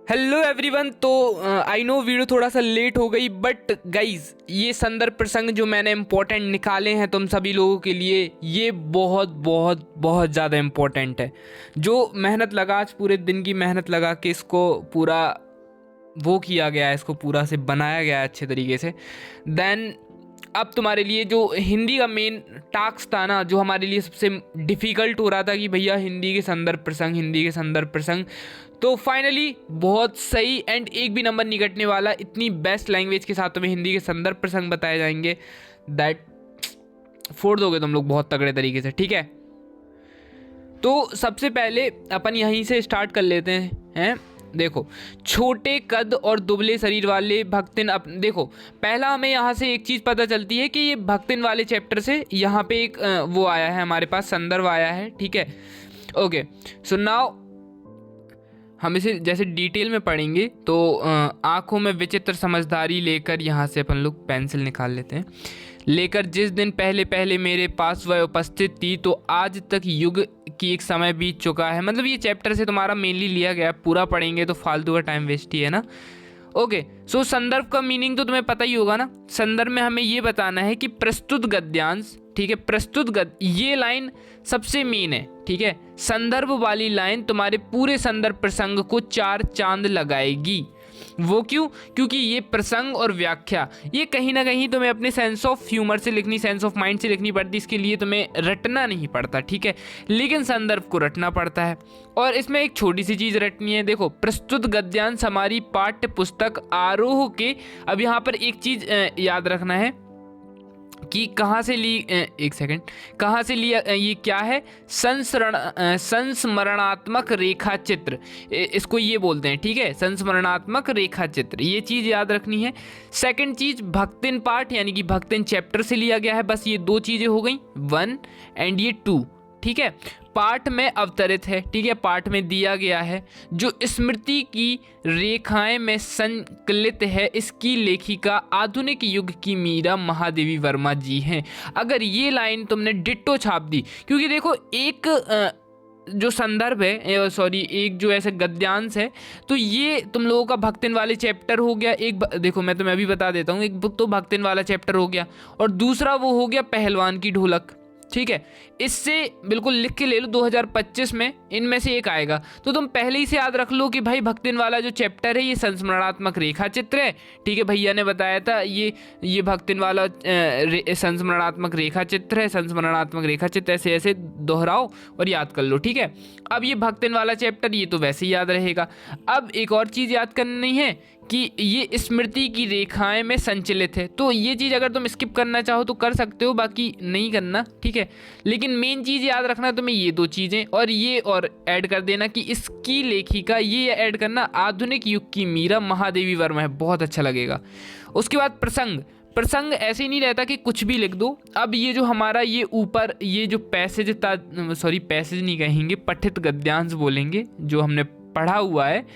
Hello everyone. तो I know video थोड़ा सा लेट हो गई, बट गाइज ये संदर्भ प्रसंग जो मैंने इम्पोर्टेंट निकाले हैं तुम सभी लोगों के लिए, ये बहुत बहुत बहुत ज़्यादा इम्पोर्टेंट है। जो मेहनत लगा, आज पूरे दिन की मेहनत लगा के इसको पूरा वो किया गया है, इसको पूरा से बनाया गया है अच्छे तरीके से। देन अब तुम्हारे लिए जो हिंदी का मेन टास्क था ना, जो हमारे लिए सबसे डिफ़िकल्ट हो रहा था कि भैया हिंदी के संदर्भ प्रसंग, हिंदी के संदर्भ प्रसंग, तो फाइनली बहुत सही एंड एक भी नंबर नहीं कटने वाला। इतनी बेस्ट लैंग्वेज के साथ तुम्हें हिंदी के संदर्भ प्रसंग बताए जाएंगे, दैट फोड़ दोगे तुम लोग बहुत तगड़े तरीके से। ठीक है, तो सबसे पहले अपन यहीं से स्टार्ट कर लेते हैं। देखो, छोटे कद और दुबले शरीर वाले भक्तिन देखो, पहला हमें यहाँ से एक चीज़ पता चलती है कि ये भक्तिन वाले चैप्टर से यहाँ पे एक वो आया है, हमारे पास संदर्भ आया है। ठीक है, ओके। सो नाउ हम इसे जैसे डिटेल में पढ़ेंगे तो आँखों में विचित्र समझदारी लेकर, यहाँ से अपन लोग पेंसिल निकाल लेते हैं, लेकर जिस दिन पहले पहले मेरे पास वह उपस्थित थी, तो आज तक युग की एक समय बीत चुका है। मतलब ये चैप्टर से तुम्हारा मेनली लिया गया, पूरा पढ़ेंगे तो फालतू का टाइम वेस्ट ही है ना। ओके, सो संदर्भ का मीनिंग तो तुम्हें पता ही होगा ना। संदर्भ में हमें ये बताना है कि प्रस्तुत गद्यांश, ठीक है, प्रस्तुत ये लाइन सबसे मेन है। ठीक है, संदर्भ वाली लाइन तुम्हारे पूरे संदर्भ प्रसंग को 4 चांद लगाएगी। वो क्यों? क्योंकि ये प्रसंग और व्याख्या ये कहीं ना कहीं तुम्हें अपने सेंस ऑफ ह्यूमर से लिखनी, सेंस ऑफ माइंड से लिखनी पड़ती, इसके लिए तुम्हें रटना नहीं पड़ता। ठीक है, लेकिन संदर्भ को रटना पड़ता है। और इसमें एक छोटी सी चीज़ रटनी है। देखो, प्रस्तुत गद्यांश हमारी पाठ्य पुस्तक आरोह के, अब यहाँ पर एक चीज़ याद रखना है कि कहाँ से ली, एक सेकंड, कहाँ से लिया, ये क्या है, संस्मरणात्मक रेखा चित्र, इसको ये बोलते हैं। ठीक है, संस्मरणात्मक रेखा चित्र, ये चीज़ याद रखनी है। सेकंड चीज़, भक्तिन पाठ यानी कि भक्तिन चैप्टर से लिया गया है। बस ये 2 चीज़ें हो गई, 1 एंड ये 2। ठीक है, पाठ में अवतरित है। ठीक है, पाठ में दिया गया है, जो स्मृति की रेखाएं में संकलित है, इसकी लेखिका आधुनिक युग की मीरा महादेवी वर्मा जी हैं। अगर ये लाइन तुमने डिट्टो छाप दी, क्योंकि देखो एक जो संदर्भ है, सॉरी, एक जो ऐसे गद्यांश है, तो ये तुम लोगों का भक्तिन वाले चैप्टर हो गया। एक देखो, मैं तुम्हें अभी बता देता हूँ, एक बुक तो भक्तिन वाला चैप्टर हो गया, और दूसरा वो हो गया पहलवान की ढोलक। ठीक है, इससे बिल्कुल लिख के ले लो, 2025 में इनमें से एक आएगा। तो तुम पहले ही से याद रख लो कि भाई भक्तिन वाला जो चैप्टर है ये संस्मरणात्मक रेखा चित्र है। ठीक है, भैया ने बताया था ये भक्तिन वाला संस्मरणात्मक रेखा चित्र है, संस्मरणात्मक रेखा चित्र, ऐसे ऐसे दोहराओ और याद कर लो। ठीक है, अब ये भक्तिन वाला चैप्टर ये तो वैसे ही याद रहेगा। अब एक और चीज़ याद करनी है कि ये स्मृति की रेखाएं में संचलित है, तो ये चीज़ अगर तुम स्किप करना चाहो तो कर सकते हो, बाकी नहीं करना। ठीक है, लेकिन मेन चीज़ याद रखना तुम्हें ये 2 चीज़ें, और ये और ऐड कर देना कि इसकी लेखिका, ये ऐड करना आधुनिक युग की मीरा महादेवी वर्मा है, बहुत अच्छा लगेगा। उसके बाद प्रसंग ऐसे ही नहीं रहता कि कुछ भी लिख दो। अब ये जो हमारा ये ऊपर ये जो पैसेज था, सॉरी पैसेज नहीं कहेंगे, पठित गद्यांश बोलेंगे, जो हमने पढ़ा हुआ है,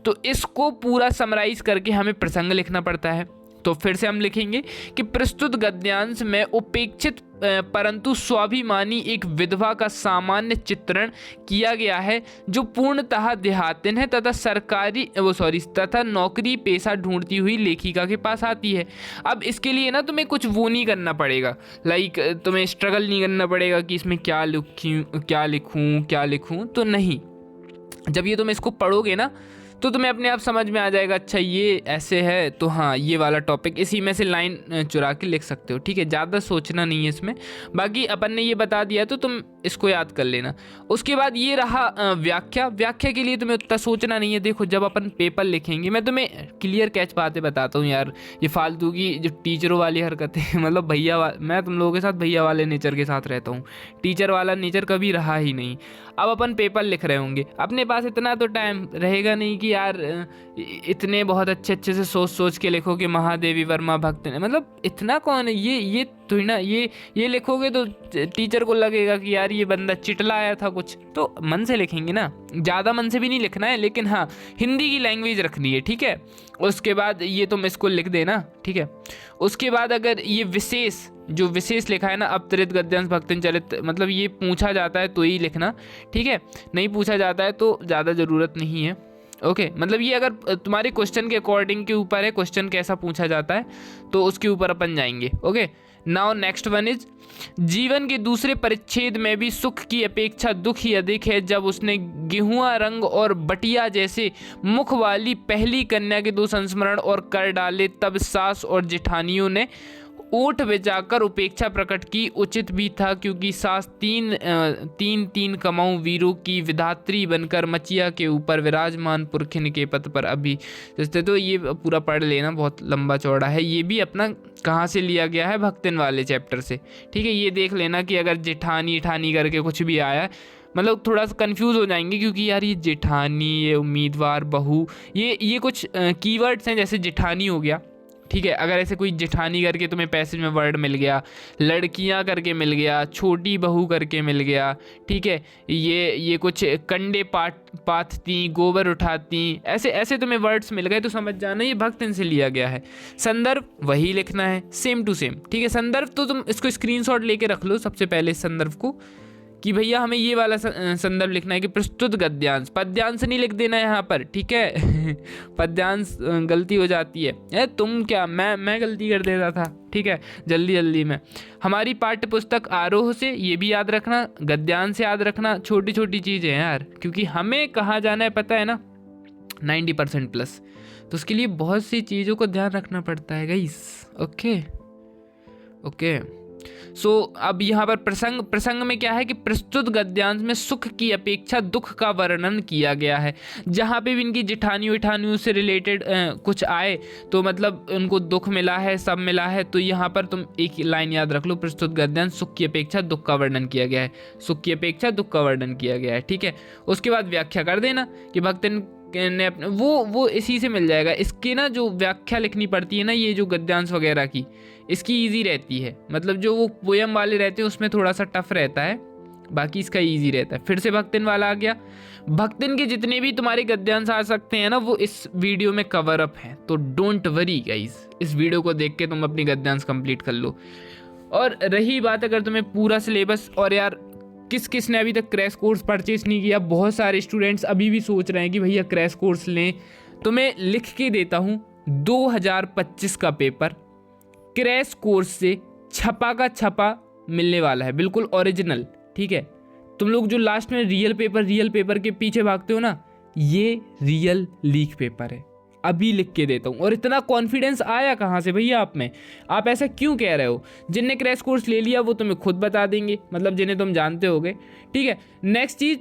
तो इसको पूरा समराइज करके हमें प्रसंग लिखना पड़ता है। तो फिर से हम लिखेंगे कि प्रस्तुत गद्यांश में उपेक्षित परंतु स्वाभिमानी एक विधवा का सामान्य चित्रण किया गया है, जो पूर्णतः देहातिन है तथा नौकरी पेशा ढूंढती हुई लेखिका के पास आती है। अब इसके लिए ना तुम्हें कुछ वो नहीं करना पड़ेगा, लाइक तुम्हें स्ट्रगल नहीं करना पड़ेगा कि इसमें क्या लिखूं, तो नहीं। जब ये तुम इसको पढ़ोगे ना तो तुम्हें अपने आप समझ में आ जाएगा, अच्छा ये ऐसे है, तो हाँ ये वाला टॉपिक, इसी में से लाइन चुरा के लिख सकते हो। ठीक है, ज़्यादा सोचना नहीं है इसमें, बाकी अपन ने ये बता दिया तो तुम इसको याद कर लेना। उसके बाद ये रहा व्याख्या के लिए तुम्हें उतना सोचना नहीं है। देखो, जब अपन पेपर लिखेंगे, मैं तुम्हें क्लियर कैच बातें बताता हूँ यार, ये फालतू की जो टीचरों वाली हरकतें मतलब मैं तुम लोगों के साथ भैया वाले नेचर के साथ रहता हूँ, टीचर वाला नेचर कभी रहा ही नहीं। अब अपन पेपर लिख रहे होंगे, अपने पास इतना तो टाइम रहेगा नहीं कि यार इतने बहुत अच्छे से सोच के लिखो कि महादेवी वर्मा भक्त ने, मतलब इतना कौन है ये तो ना, ये लिखोगे तो टीचर को लगेगा कि यार ये बंदा चिटला आया था कुछ। तो मन से लिखेंगे ना, ज़्यादा मन से भी नहीं लिखना है, लेकिन हाँ हिंदी की लैंग्वेज रखनी है। ठीक है, उसके बाद ये तुम इसको लिख देना। ठीक है, उसके बाद अगर ये जो विशेष लिखा है ना, अवतरित गद्यांश भक्तिन चलित, मतलब ये पूछा जाता है तो ही लिखना। ठीक है, नहीं पूछा जाता है तो ज़्यादा ज़रूरत नहीं है। ओके मतलब ये अगर तुम्हारे क्वेश्चन के अकॉर्डिंग के ऊपर है, क्वेश्चन कैसा पूछा जाता है तो उसके ऊपर अपन जाएंगे। Okay now next one is, जीवन के दूसरे परिच्छेद में भी सुख की अपेक्षा दुख ही अधिक है। जब उसने गेहुआ रंग और बटिया जैसे मुख वाली पहली कन्या के 2 संस्मरण और कर डाले, तब सास और जेठानियों ने ओठ बिजाकर उपेक्षा प्रकट की। उचित भी था, क्योंकि सास तीन कमाऊं वीरों की विधात्री बनकर मचिया के ऊपर विराजमान पुरखिन के पद पर अभी। तो ये पूरा पढ़ लेना, बहुत लंबा चौड़ा है। ये भी अपना कहाँ से लिया गया है, भक्तिन वाले चैप्टर से। ठीक है, ये देख लेना कि अगर जेठानी ठानी करके कुछ भी आया, मतलब थोड़ा सा कंफ्यूज हो जाएंगे, क्योंकि यार ये जेठानी, ये उम्मीदवार, बहू, ये कुछ कीवर्ड्स हैं। जैसे जेठानी हो गया, ठीक है, अगर ऐसे कोई जेठानी करके तुम्हें पैसेज में वर्ड मिल गया, लड़कियां करके मिल गया, छोटी बहू करके मिल गया, ठीक है, ये कुछ कंडे पाथती, गोबर उठाती, ऐसे ऐसे तुम्हें वर्ड्स मिल गए तो समझ जाना ये भक्तिन से लिया गया है। संदर्भ वही लिखना है, सेम टू सेम। ठीक है, संदर्भ तो तुम इसको स्क्रीनशॉट लेके रख लो सबसे पहले इस संदर्भ को, कि भैया हमें ये वाला संदर्भ लिखना है कि प्रस्तुत गद्यांश, पद्यांश नहीं लिख देना है यहाँ पर। ठीक है पद्यांश गलती हो जाती है। तुम क्या, मैं गलती कर देता था। ठीक है, जल्दी में। हमारी पाठ्य पुस्तक आरोह से, ये भी याद रखना, गद्यांश याद रखना, छोटी छोटी चीज़ें हैं यार, क्योंकि हमें कहाँ जाना है पता है ना, 90% प्लस, तो उसके लिए बहुत सी चीज़ों को ध्यान रखना पड़ता है गाइस। ओके सो अब यहाँ पर प्रसंग में क्या है कि प्रस्तुत गद्यांश में सुख की अपेक्षा दुख का वर्णन किया गया है। जहाँ पे भी इनकी जेठानियों से रिलेटेड कुछ आए तो मतलब उनको दुख मिला है, सब मिला है, तो यहाँ पर तुम एक लाइन याद रख लो, प्रस्तुत गद्यांश सुख की अपेक्षा दुख का वर्णन किया गया है, सुख की अपेक्षा दुख का वर्णन किया गया है। ठीक है, उसके बाद व्याख्या कर देना कि भक्तन ने अपने वो इसी से मिल जाएगा। इसकी ना जो व्याख्या लिखनी पड़ती है ना, ये जो गद्यांश वगैरह की, इसकी इजी रहती है, मतलब जो वो पोयम वाले रहते हैं उसमें थोड़ा सा टफ रहता है, बाकी इसका इजी रहता है। फिर से भक्तिन वाला आ गया। भक्तिन के जितने भी तुम्हारे गद्यांश आ सकते हैं ना, वो इस वीडियो में कवर अप हैं, तो डोंट वरी गाइस, इस वीडियो को देख के तुम अपनी गद्यांश कंप्लीट कर लो। और रही बात अगर तुम्हें पूरा सिलेबस, और यार किस ने अभी तक क्रैश कोर्स परचेस नहीं किया, बहुत सारे स्टूडेंट्स अभी भी सोच रहे हैं कि भैया क्रैश कोर्स लें, तो मैं लिख के देता हूँ 2025 का पेपर क्रैश कोर्स से छपा का छपा मिलने वाला है, बिल्कुल ओरिजिनल। ठीक है, तुम लोग जो लास्ट में रियल पेपर के पीछे भागते हो ना, ये रियल लीक पेपर है, अभी लिख के देता हूँ। और इतना कॉन्फिडेंस आया कहाँ से भैया आप में, आप ऐसा क्यों कह रहे हो? जिनने क्रैश कोर्स ले लिया वो तुम्हें खुद बता देंगे, मतलब जिन्हें तुम जानते होगे। ठीक है, नेक्स्ट चीज,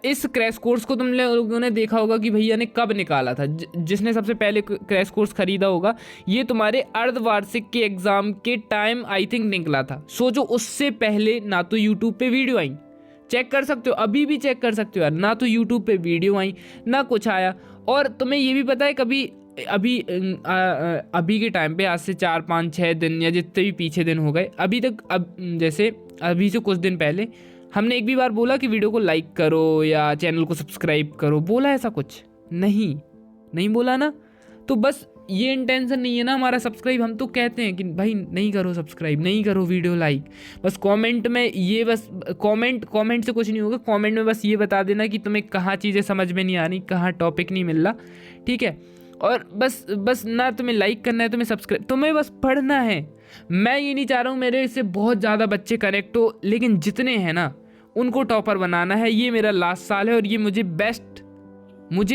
इस क्रैश कोर्स को तुम लोगों ने देखा होगा कि भैया ने कब निकाला था। जिसने सबसे पहले क्रैश कोर्स खरीदा होगा, ये तुम्हारे अर्धवार्षिक के एग्जाम के टाइम आई थिंक निकला था। सो जो उससे पहले ना तो यूट्यूब पे वीडियो आई, चेक कर सकते हो, अभी भी चेक कर सकते हो यार, ना तो यूट्यूब पे वीडियो आई ना कुछ आया। और तुम्हें ये भी पता है, कभी अभी के टाइम पे आज से 4, 5, 6 दिन या जितने भी पीछे दिन हो गए अभी तक, अब जैसे अभी से कुछ दिन पहले हमने एक भी बार बोला कि वीडियो को लाइक करो या चैनल को सब्सक्राइब करो, बोला ऐसा कुछ? नहीं बोला ना। तो बस ये इंटेंशन नहीं है ना हमारा सब्सक्राइब, हम तो कहते हैं कि भाई नहीं करो सब्सक्राइब, नहीं करो वीडियो लाइक, बस कमेंट में ये, बस कमेंट से कुछ नहीं होगा, कमेंट में बस ये बता देना कि तुम्हें कहाँ चीज़ें समझ में नहीं आ रही, कहाँ टॉपिक नहीं मिल रहा। ठीक है, और बस ना तुम्हें लाइक करना है, तुम्हें सब्सक्राइब, तुम्हें बस पढ़ना है। मैं ये नहीं चाह रहा हूँ मेरे इससे बहुत ज़्यादा बच्चे कनेक्ट हो, लेकिन जितने हैं ना उनको टॉपर बनाना है। ये मेरा लास्ट साल है और ये मुझे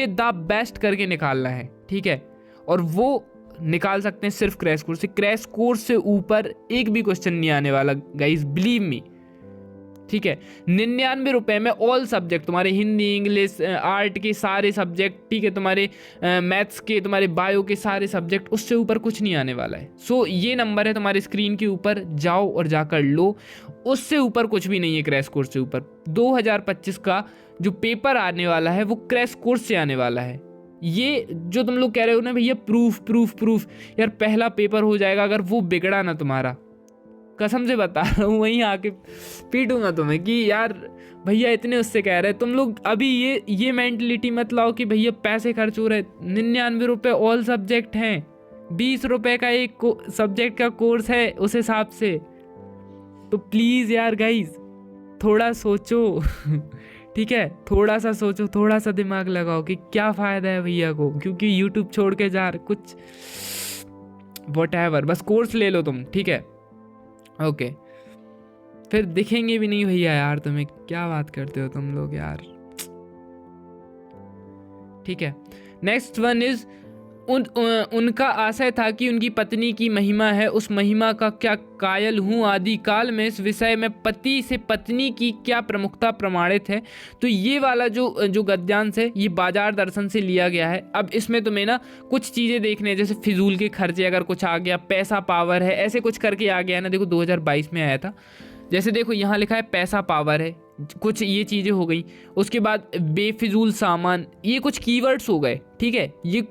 द बेस्ट करके निकालना है। ठीक है, और वो निकाल सकते हैं सिर्फ क्रैश कोर्स से। क्रैश कोर्स से ऊपर एक भी क्वेश्चन नहीं आने वाला गाइस, बिलीव मी। ठीक है, 99 रुपए में ऑल सब्जेक्ट, तुम्हारे हिंदी, इंग्लिश, आर्ट के सारे सब्जेक्ट, ठीक है, तुम्हारे मैथ्स के, तुम्हारे बायो के सारे सब्जेक्ट, उससे ऊपर कुछ नहीं आने वाला है। सो ये नंबर है तुम्हारे स्क्रीन के ऊपर, जाओ और जाकर लो, उससे ऊपर कुछ भी नहीं है क्रैश कोर्स से ऊपर। 2025 का जो पेपर आने वाला है वो क्रैश कोर्स से आने वाला है। ये जो तुम लोग कह रहे हो ना भैया प्रूफ, यार पहला पेपर हो जाएगा अगर वो बिगड़ा ना तुम्हारा, कसम से बता रहा हूँ, वहीं आके पीटूंगा तुम्हें कि यार भैया इतने उससे कह रहे। तुम लोग अभी ये मेंटलिटी मत लाओ कि भैया पैसे खर्च हो रहे। 99 रुपये ऑल सब्जेक्ट हैं, 20 रुपये का एक सब्जेक्ट का कोर्स है उस हिसाब से। तो प्लीज़ यार गाइज थोड़ा सोचो। ठीक है, थोड़ा सा सोचो, थोड़ा सा दिमाग लगाओ कि क्या फ़ायदा है भैया को, क्योंकि यूट्यूब छोड़ के जा रहे कुछ व्हाटएवर, बस कोर्स ले लो तुम, ठीक है। ओके, फिर दिखेंगे भी नहीं भैया यार तुम्हें, क्या बात करते हो तुम लोग यार, ठीक है। नेक्स्ट वन इज उनका आशय था कि उनकी पत्नी की महिमा है, उस महिमा का क्या कायल हूँ, आदि काल में इस विषय में पति से पत्नी की क्या प्रमुखता प्रमाणित है। तो ये वाला जो गद्यांश है ये बाजार दर्शन से लिया गया है। अब इसमें तुम्हें ना कुछ चीज़ें देखने हैं, जैसे फिजूल के खर्चे अगर कुछ आ गया, पैसा पावर है, ऐसे कुछ करके आ गया है ना। देखो 2022 में आया था, जैसे देखो यहाँ लिखा है पैसा पावर है, कुछ ये चीज़ें हो गई। उसके बाद बेफिजूल सामान, ये कुछ कीवर्ड्स हो गए, ठीक है। ये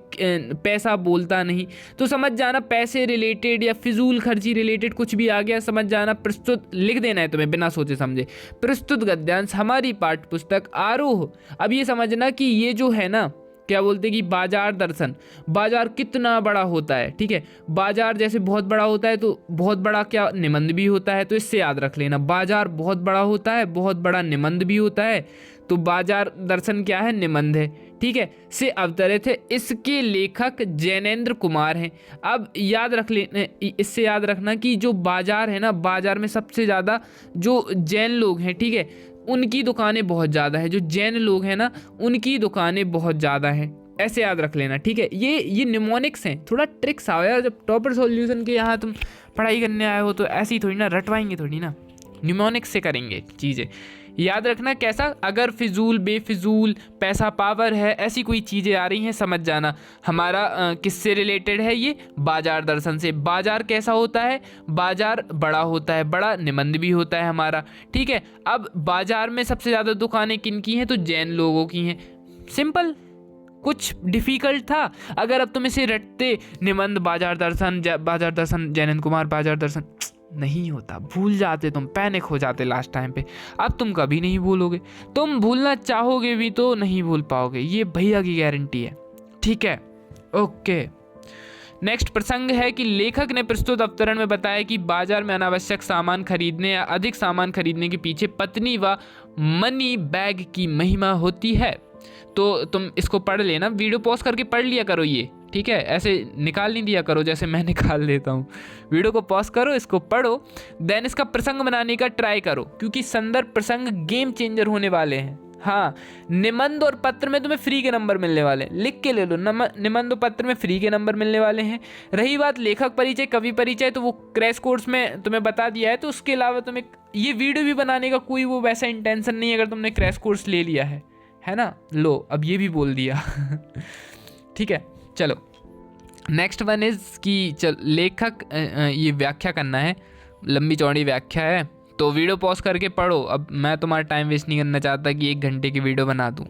पैसा बोलता नहीं, तो समझ जाना पैसे रिलेटेड या फिजूल खर्ची रिलेटेड कुछ भी आ गया, समझ जाना प्रस्तुत लिख देना है तुम्हें बिना सोचे समझे। प्रस्तुत गद्यांश हमारी पाठ्य पुस्तक आरोह। अब ये समझना कि ये जो है ना, क्या बोलते हैं कि बाजार दर्शन, बाजार कितना बड़ा होता है, ठीक है। बाजार जैसे बहुत बड़ा होता है तो बहुत बड़ा क्या निबंध भी होता है, तो इससे याद रख लेना, बाजार बहुत बड़ा होता है, बहुत बड़ा निबंध भी होता है, तो बाजार दर्शन क्या है, निबंध है, ठीक है, से अवतरित है। इसके लेखक जैनेंद्र कुमार हैं। अब याद रख लेना, इससे याद रखना कि जो बाजार है ना, बाजार में सबसे ज़्यादा जो जैन लोग हैं, ठीक है, उनकी दुकानें बहुत ज़्यादा है, जो जैन लोग हैं ना उनकी दुकानें बहुत ज़्यादा हैं, ऐसे याद रख लेना, ठीक है। ये निमोनिक्स हैं, थोड़ा ट्रिक्स आओ यार, जब टॉपर सॉल्यूशन के यहाँ तुम पढ़ाई करने आए हो तो ऐसी थोड़ी ना रटवाएंगे, थोड़ी ना निमोनिक्स से करेंगे चीज़ें। याद रखना कैसा, अगर फिजूल बेफिजूल पैसा पावर है, ऐसी कोई चीज़ें आ रही हैं, समझ जाना हमारा किससे रिलेटेड है, ये बाजार दर्शन से। बाजार कैसा होता है, बाजार बड़ा होता है, बड़ा निबंध भी होता है हमारा, ठीक है। अब बाजार में सबसे ज़्यादा दुकानें किन की हैं, तो जैन लोगों की हैं। सिंपल, कुछ डिफ़िकल्ट था? अगर अब तुम इसे रटते, निबंध बाजार दर्शन जैनेंद्र कुमार बाजार दर्शन, नहीं होता, भूल जाते तुम, पैनिक हो जाते लास्ट टाइम पे। अब तुम कभी नहीं भूलोगे, तुम भूलना चाहोगे भी तो नहीं भूल पाओगे, ये भैया की गारंटी है, ठीक है। ओके, नेक्स्ट प्रसंग है कि लेखक ने प्रस्तुत अवतरण में बताया कि बाजार में अनावश्यक सामान खरीदने या अधिक सामान खरीदने के पीछे पत्नी व मनी बैग की महिमा होती है। तो तुम इसको पढ़ लेना, वीडियो पॉज करके पढ़ लिया करो ये, ठीक है, ऐसे निकाल नहीं दिया करो जैसे मैं निकाल लेता हूँ। वीडियो को पॉज करो, इसको पढ़ो, देन इसका प्रसंग बनाने का ट्राई करो, क्योंकि संदर्भ प्रसंग गेम चेंजर होने वाले हैं। हाँ, निबंध और पत्र में तुम्हें फ्री के नंबर मिलने वाले हैं, लिख के ले लो, निबंध और पत्र में फ्री के नंबर मिलने वाले हैं। रही बात लेखक परिचय कवि परिचय, तो वो क्रैश कोर्स में तुम्हें बता दिया है, तो उसके अलावा तुम्हें ये वीडियो भी बनाने का कोई वो वैसा इंटेंशन नहीं है अगर तुमने क्रैश कोर्स ले लिया है ना। लो, अब ये भी बोल दिया ठीक है। चलो नेक्स्ट वन इज कि लेखक ये व्याख्या करना है, लंबी चौड़ी व्याख्या है, तो वीडियो पॉज करके पढ़ो। अब मैं तुम्हारा टाइम वेस्ट नहीं करना चाहता कि 1 घंटे की वीडियो बना दूँ।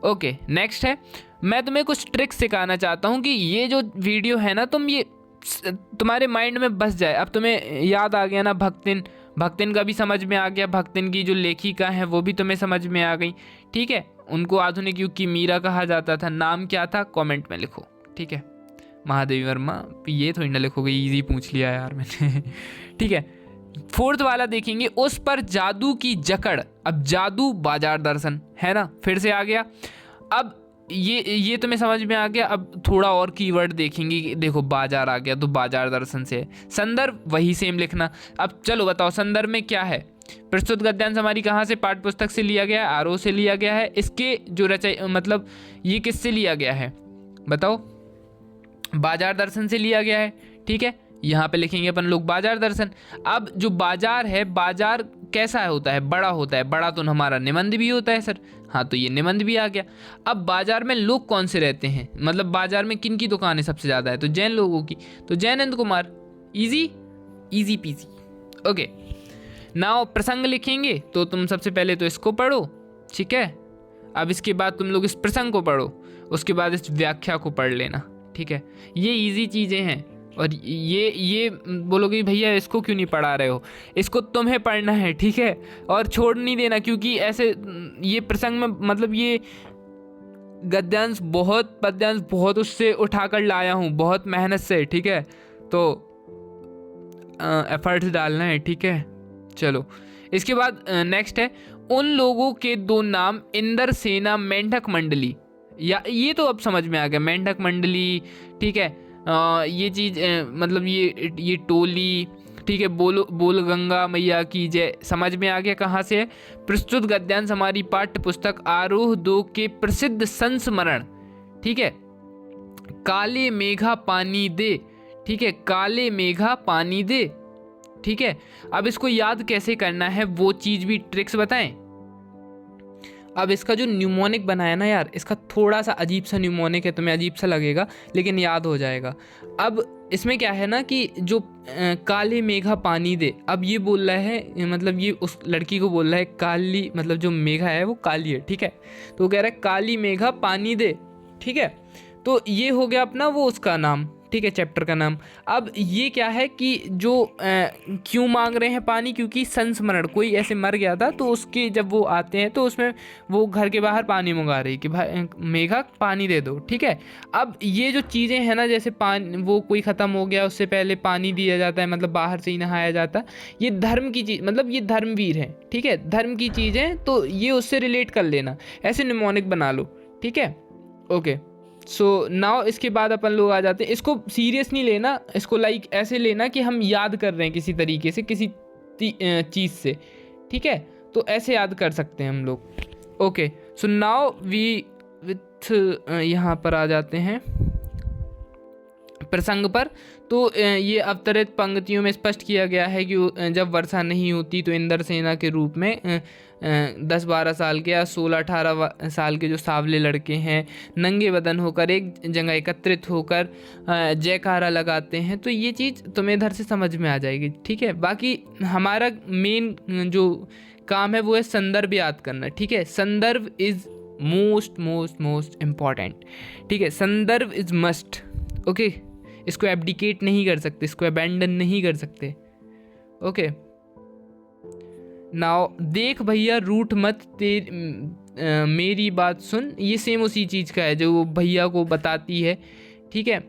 ओके, नेक्स्ट है, मैं तुम्हें कुछ ट्रिक्स सिखाना चाहता हूँ कि ये जो वीडियो है ना, तुम ये तुम्हारे माइंड में बस जाए। अब तुम्हें याद आ गया ना, भक्तिन का भी समझ में आ गया, भक्तिन की जो लेखिका है वो भी तुम्हें समझ में आ गई, ठीक है। उनको आधुनिक युग की मीरा कहा जाता था, नाम क्या था कमेंट में लिखो, ठीक है। महादेवी वर्मा, ये थोड़ी ना लिखोगे, इजी पूछ लिया यार मैंने ठीक है। 4th वाला देखेंगे, उस पर जादू की जकड़। अब जादू बाजार दर्शन है ना, फिर से आ गया। अब ये तुम्हें समझ में आ गया। अब थोड़ा और कीवर्ड देखेंगे, देखो बाजार आ गया तो बाजार दर्शन से है। संदर्भ वही सेम लिखना। अब चलो बताओ संदर्भ में क्या है। प्रस्तुत गद्यांश हमारी कहाँ से पाठ्य पुस्तक से लिया गया है, आरोह से लिया गया है। इसके जो मतलब ये किससे लिया गया है बताओ, बाजार दर्शन से लिया गया है, ठीक है। यहाँ पे लिखेंगे अपन लोग बाजार दर्शन। अब जो बाजार है, बाजार कैसा होता है, बड़ा होता है। बड़ा तो हमारा निबंध भी होता है सर, हाँ तो ये निबंध भी आ गया। अब बाजार में लोग कौन से रहते हैं, मतलब बाजार में किन की दुकानें सबसे ज़्यादा है, तो जैन लोगों की, तो Jainendra Kumar. Easy PG. Okay, now प्रसंग लिखेंगे तो तुम सबसे पहले तो इसको पढ़ो, ठीक है। अब इसके बाद तुम लोग इस प्रसंग को पढ़ो, उसके बाद इस व्याख्या को पढ़ लेना, ठीक है। ये इजी चीज़ें हैं। और ये बोलोगे भैया इसको क्यों नहीं पढ़ा रहे हो, इसको तुम्हें पढ़ना है, ठीक है। और छोड़ नहीं देना, क्योंकि ऐसे ये प्रसंग में मतलब ये गद्यांश पद्यांश बहुत उससे उठाकर लाया हूँ, बहुत मेहनत से, ठीक है। तो एफर्ट्स डालना है, ठीक है। चलो इसके बाद नेक्स्ट है, उन लोगों के दो नाम इंद्र सेना मेंढक मंडली, या ये तो अब समझ में आ गया, मेंढक मंडली, ठीक है। ये चीज़ मतलब ये टोली, ठीक है। बोल गंगा मैया की जय, समझ में आ गया कहाँ से है। प्रस्तुत गद्यांश हमारी पाठ्य पुस्तक आरोह 2 के प्रसिद्ध संस्मरण, ठीक है। काले मेघा पानी दे, ठीक है, काले मेघा पानी दे, ठीक है। अब इसको याद कैसे करना है वो चीज़ भी ट्रिक्स बताएं। अब इसका जो न्यूमोनिक बनाया ना यार, इसका थोड़ा सा अजीब सा न्यूमोनिक है, तुम्हें अजीब सा लगेगा लेकिन याद हो जाएगा। अब इसमें क्या है ना कि जो काले मेघा पानी दे, अब ये बोल रहा है, मतलब ये उस लड़की को बोल रहा है काली, मतलब जो मेघा है वो काली है, ठीक है। तो वो कह रहा है काली मेघा पानी दे, ठीक है। तो ये हो गया अपना वो उसका नाम, ठीक है, चैप्टर का नाम। अब ये क्या है कि जो क्यों मांग रहे हैं पानी, क्योंकि संस्मरण, कोई ऐसे मर गया था तो उसके जब वो आते हैं तो उसमें वो घर के बाहर पानी मंगा रही कि भाई मेघा पानी दे दो, ठीक है। अब ये जो चीज़ें हैं ना, जैसे पानी वो कोई ख़त्म हो गया उससे पहले पानी दिया जाता है, मतलब बाहर से ही नहाया जाता है, ये धर्म की चीज़, मतलब ये धर्मवीर है, ठीक है, धर्म की चीज़ें, तो ये उससे रिलेट कर लेना, ऐसे निमोनिक बना लो, ठीक है। ओके, सो नाउ इसके बाद अपन लोग आ जाते हैं, इसको सीरियस नहीं लेना, इसको लाइक ऐसे लेना कि हम याद कर रहे हैं किसी तरीके से, किसी चीज़ से, ठीक है। तो ऐसे याद कर सकते हैं हम लोग। Okay, so now we with यहाँ पर आ जाते हैं प्रसंग पर। तो ये अवतरित पंक्तियों में स्पष्ट किया गया है कि जब वर्षा नहीं होती तो इंद्र सेना के रूप में 10-12 साल के या 16-18 साल के जो सांवले लड़के हैं नंगे बदन होकर एक जगह एकत्रित होकर जयकारा लगाते हैं। तो ये चीज़ तुम्हें इधर से समझ में आ जाएगी, ठीक है। बाकी हमारा मेन जो काम है वो है संदर्भ याद करना, ठीक है। संदर्भ इज़ मोस्ट इम्पॉर्टेंट, ठीक है। संदर्भ इज़ मस्ट, ओके। इसको एब्डिकेट नहीं कर सकते, इसको अबैंडन नहीं कर सकते, ओके। नाउ देख भैया रूठ मत मेरी बात सुन, ये सेम उसी चीज़ का है जो वो भैया को बताती है, ठीक है।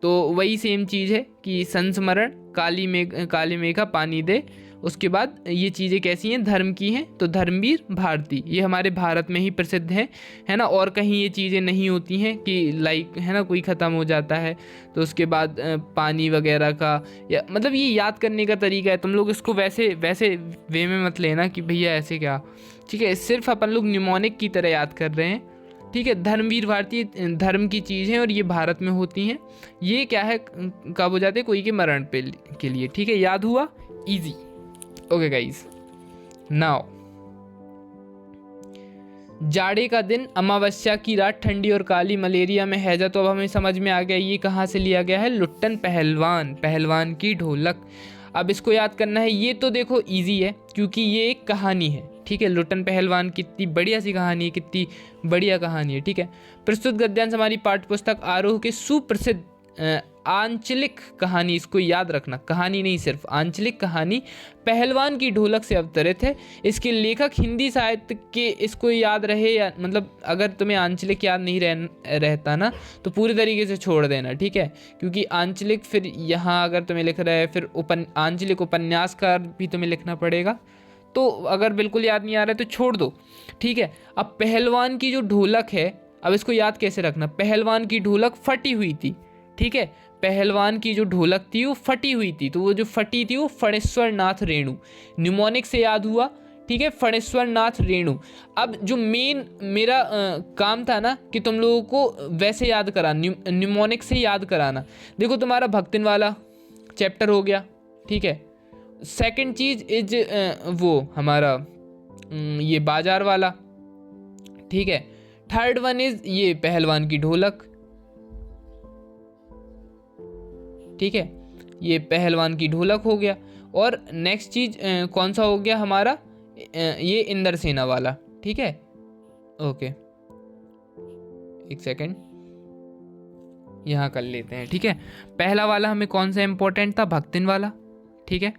तो वही सेम चीज़ है कि संस्मरण, काली मेघा पानी दे, उसके बाद ये चीज़ें कैसी हैं, धर्म की हैं, तो धर्मवीर भारती, ये हमारे भारत में ही प्रसिद्ध है ना। और कहीं ये चीज़ें नहीं होती हैं कि लाइक है ना कोई ख़त्म हो जाता है तो उसके बाद पानी वगैरह का, या मतलब ये याद करने का तरीका है। तुम लोग इसको वैसे वे में मत लेना कि भैया ऐसे क्या, ठीक है। सिर्फ अपन लोग निमोनिक की तरह याद कर रहे हैं, ठीक है। धर्मवीर भारतीय धर्म की चीज़ है और ये भारत में होती हैं। ये क्या है, कब हो जाते हैं, कोई के मरण पे के लिए, ठीक है। याद हुआ, ईजी। ओके गाइज, नाउ जाड़े का दिन, अमावस्या की रात, ठंडी और काली, मलेरिया में हैजा। तो अब हमें समझ में आ गया ये कहाँ से लिया गया है, लुट्टन पहलवान की ढोलक। अब इसको याद करना है, ये तो देखो इजी है क्योंकि ये एक कहानी है, ठीक है। लुट्टन पहलवान कितनी बढ़िया सी कहानी है, कितनी बढ़िया कहानी है, ठीक है। प्रस्तुत गद्यांश हमारी पाठ्य पुस्तक आरोह के सुप्रसिद्ध आंचलिक कहानी, इसको याद रखना, कहानी नहीं सिर्फ आंचलिक कहानी, पहलवान की ढोलक से अवतरित है। इसके लेखक हिंदी साहित्य के, इसको याद रहे या मतलब अगर तुम्हें आंचलिक याद नहीं रहता ना तो पूरी तरीके से छोड़ देना, ठीक है। क्योंकि आंचलिक फिर यहाँ अगर तुम्हें लिख रहा है, फिर आंचलिक उपन्यासकार भी तुम्हें लिखना पड़ेगा, तो अगर बिल्कुल याद नहीं आ रहा है तो छोड़ दो, ठीक है। अब पहलवान की जो ढोलक है, अब इसको याद कैसे रखना, पहलवान की ढोलक फटी हुई थी, ठीक है। पहलवान की जो ढोलक थी वो फटी हुई थी, तो वो जो फटी थी वो फणेश्वर नाथ रेणु, न्यूमोनिक से याद हुआ, ठीक है, फणेश्वर नाथ रेणु। अब जो मेन मेरा काम था ना कि तुम लोगों को वैसे याद कराना, न्यूमोनिक से याद कराना। देखो तुम्हारा भक्तिन वाला चैप्टर हो गया, ठीक है। सेकंड चीज इज वो हमारा ये बाजार वाला, ठीक है। थर्ड वन इज ये पहलवान की ढोलक, ठीक है, ये पहलवान की ढोलक हो गया। और नेक्स्ट चीज कौन सा हो गया हमारा, ये इंद्र सेना वाला, ठीक है। ओके, एक सेकेंड यहाँ कर लेते हैं, ठीक है। पहला वाला हमें कौन सा इंपॉर्टेंट था, भक्तिन वाला, ठीक है।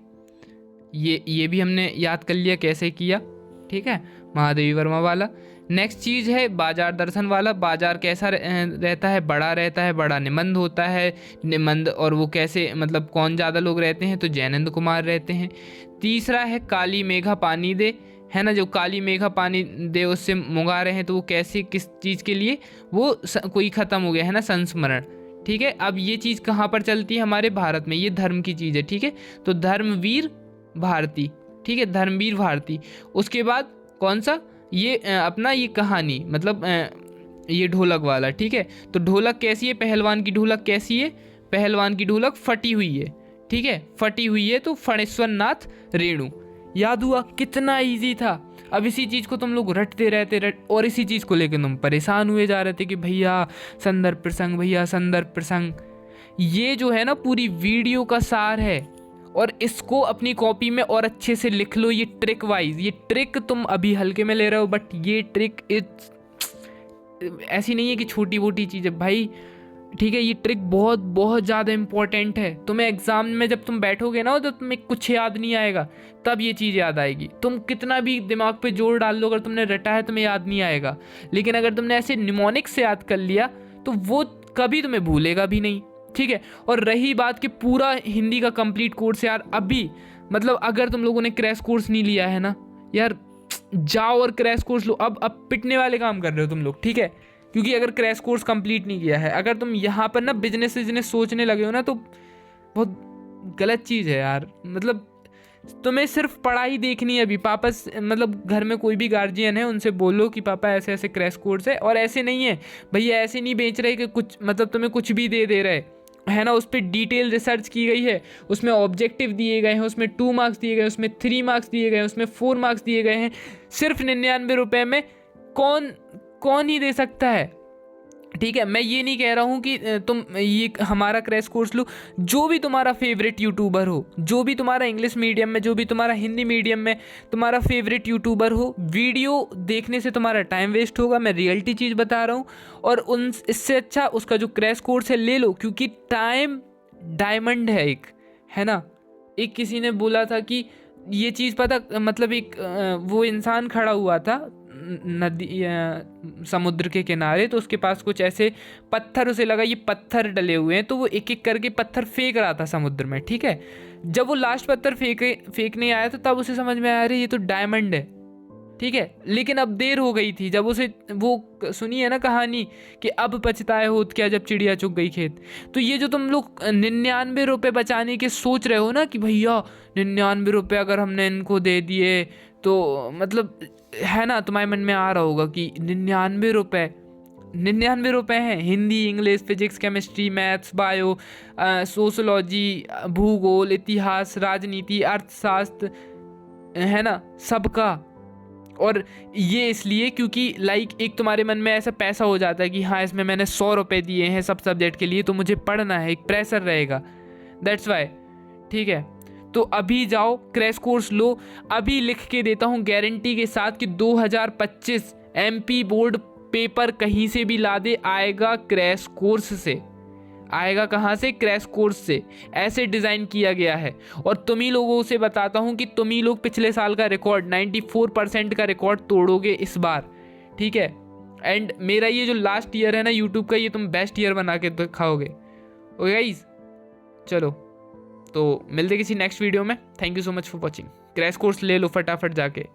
ये भी हमने याद कर लिया कैसे किया, ठीक है, महादेवी वर्मा वाला। नेक्स्ट चीज़ है बाजार दर्शन वाला। बाजार कैसा रहता है, बड़ा निबंध होता है, निबंध, और वो कैसे मतलब कौन ज़्यादा लोग रहते हैं, तो जैनेंद्र कुमार रहते हैं। तीसरा है काली मेघा पानी दे, है ना, जो काली मेघा पानी दे उससे मुंगा रहे हैं, तो वो कैसे, किस चीज़ के लिए, वो कोई ख़त्म हो गया है ना, संस्मरण। ठीक है, अब ये चीज़ कहाँ पर चलती है, हमारे भारत में, ये धर्म की चीज़ है। ठीक है, तो धर्मवीर भारती, ठीक है, धर्मवीर भारती। उसके बाद कौन सा, ये अपना ये कहानी, मतलब ये ढोलक वाला। ठीक है, तो ढोलक कैसी है, पहलवान की ढोलक कैसी है, पहलवान की ढोलक फटी हुई है। ठीक है, फटी हुई है, तो फणेश्वर नाथ रेणु। याद हुआ, कितना इजी था। अब इसी चीज़ को तुम लोग रटते रहते और इसी चीज़ को लेकर तुम परेशान हुए जा रहे थे कि भैया संदर्भ प्रसंग, भैया संदर्भ प्रसंग। ये जो है ना पूरी वीडियो का सार है, और इसको अपनी कॉपी में और अच्छे से लिख लो। ये ट्रिक वाइज, ये ट्रिक तुम अभी हल्के में ले रहे हो, बट ये ट्रिक ऐसी नहीं है कि छोटी मोटी चीज़ है भाई। ठीक है, ये ट्रिक बहुत बहुत ज़्यादा इंपॉर्टेंट है। तुम्हें एग्जाम में जब तुम बैठोगे ना, तो तुम्हें कुछ याद नहीं आएगा, तब ये चीज़ याद आएगी। तुम कितना भी दिमाग पे जोर डाल लो, अगर तुमने रटा है तुम्हें याद नहीं आएगा। लेकिन अगर तुमने ऐसे निमोनिक से याद कर लिया, तो वो कभी तुम्हें भूलेगा भी नहीं। ठीक है, और रही बात कि पूरा हिंदी का कंप्लीट कोर्स, यार अभी मतलब अगर तुम लोगों ने क्रैश कोर्स नहीं लिया है ना यार, जाओ और क्रैश कोर्स लो। अब पिटने वाले काम कर रहे हो तुम लोग। ठीक है, क्योंकि अगर क्रैश कोर्स कंप्लीट नहीं किया है, अगर तुम यहाँ पर ना बिजनेस सोचने लगे हो ना, तो बहुत गलत चीज़ है यार। मतलब तुम्हें सिर्फ पढ़ाई देखनी है अभी। पापा मतलब घर में कोई भी गार्जियन है, उनसे बोलो कि पापा ऐसे ऐसे क्रैश कोर्स है, और ऐसे नहीं है भैया, ऐसे नहीं बेच रहे कि कुछ मतलब तुम्हें कुछ भी दे रहे है ना। उस पर डिटेल रिसर्च की गई है, उसमें ऑब्जेक्टिव दिए गए हैं, उसमें 2 मार्क्स दिए गए, उसमें 3 मार्क्स दिए गए, उसमें 4 मार्क्स दिए गए हैं। सिर्फ 99 रुपये में कौन ही दे सकता है। ठीक है, मैं ये नहीं कह रहा हूँ कि तुम ये हमारा क्रैश कोर्स लो। जो भी तुम्हारा फेवरेट यूट्यूबर हो, जो भी तुम्हारा इंग्लिश मीडियम में, जो भी तुम्हारा हिंदी मीडियम में तुम्हारा फेवरेट यूट्यूबर हो, वीडियो देखने से तुम्हारा टाइम वेस्ट होगा, मैं रियलिटी चीज़ बता रहा हूँ। और इससे अच्छा उसका जो क्रैश कोर्स है ले लो, क्योंकि टाइम डायमंड है एक, है ना। एक किसी ने बोला था कि ये चीज़ पता, मतलब एक वो इंसान खड़ा हुआ था नदी समुद्र के किनारे, तो उसके पास कुछ ऐसे पत्थर, उसे लगा ये पत्थर डले हुए हैं, तो वो एक एक करके पत्थर फेंक रहा था समुद्र में। ठीक है, जब वो लास्ट पत्थर फेंकने आया तो तब उसे समझ में आया, अरे ये तो डायमंड है। ठीक है, लेकिन अब देर हो गई थी। जब उसे वो सुनी है ना कहानी कि अब पछताए होत क्या जब चिड़िया चुग गई खेत। तो ये जो तुम लोग 99 रुपये बचाने के सोच रहे हो ना कि भैया 99 रुपये अगर हमने इनको दे दिए, तो मतलब है ना, तुम्हारे मन में आ रहा होगा कि 99 रुपये हैं। Hindi, English, physics, chemistry, maths, bio, sociology, भूगोल, इतिहास, राजनीति, अर्थशास्त्र, है ना, सबका। और ये इसलिए क्योंकि लाइक एक तुम्हारे मन में ऐसा पैसा हो जाता है कि हाँ इसमें मैंने 100 रुपये दिए हैं सब सब्जेक्ट के लिए, तो मुझे पढ़ना है, एक प्रेशर रहेगा, दैट्स वाई। ठीक है, तो अभी जाओ क्रैश कोर्स लो। अभी लिख के देता हूँ गारंटी के साथ कि 2025 MP बोर्ड पेपर कहीं से भी ला दे, आएगा क्रैश कोर्स से। आएगा कहाँ से, क्रैश कोर्स से। ऐसे डिज़ाइन किया गया है। और तुम ही लोगों से बताता हूँ कि तुम ही लोग पिछले साल का रिकॉर्ड 94% का रिकॉर्ड तोड़ोगे इस बार। ठीक है, एंड मेरा ये जो लास्ट ईयर है ना यूट्यूब का, ये तुम बेस्ट ईयर बना के दिखाओगे। ओके गाइस, चलो तो मिलते किसी नेक्स्ट वीडियो में। Thank you so much for watching. Crash course ले लो फटाफट जाके।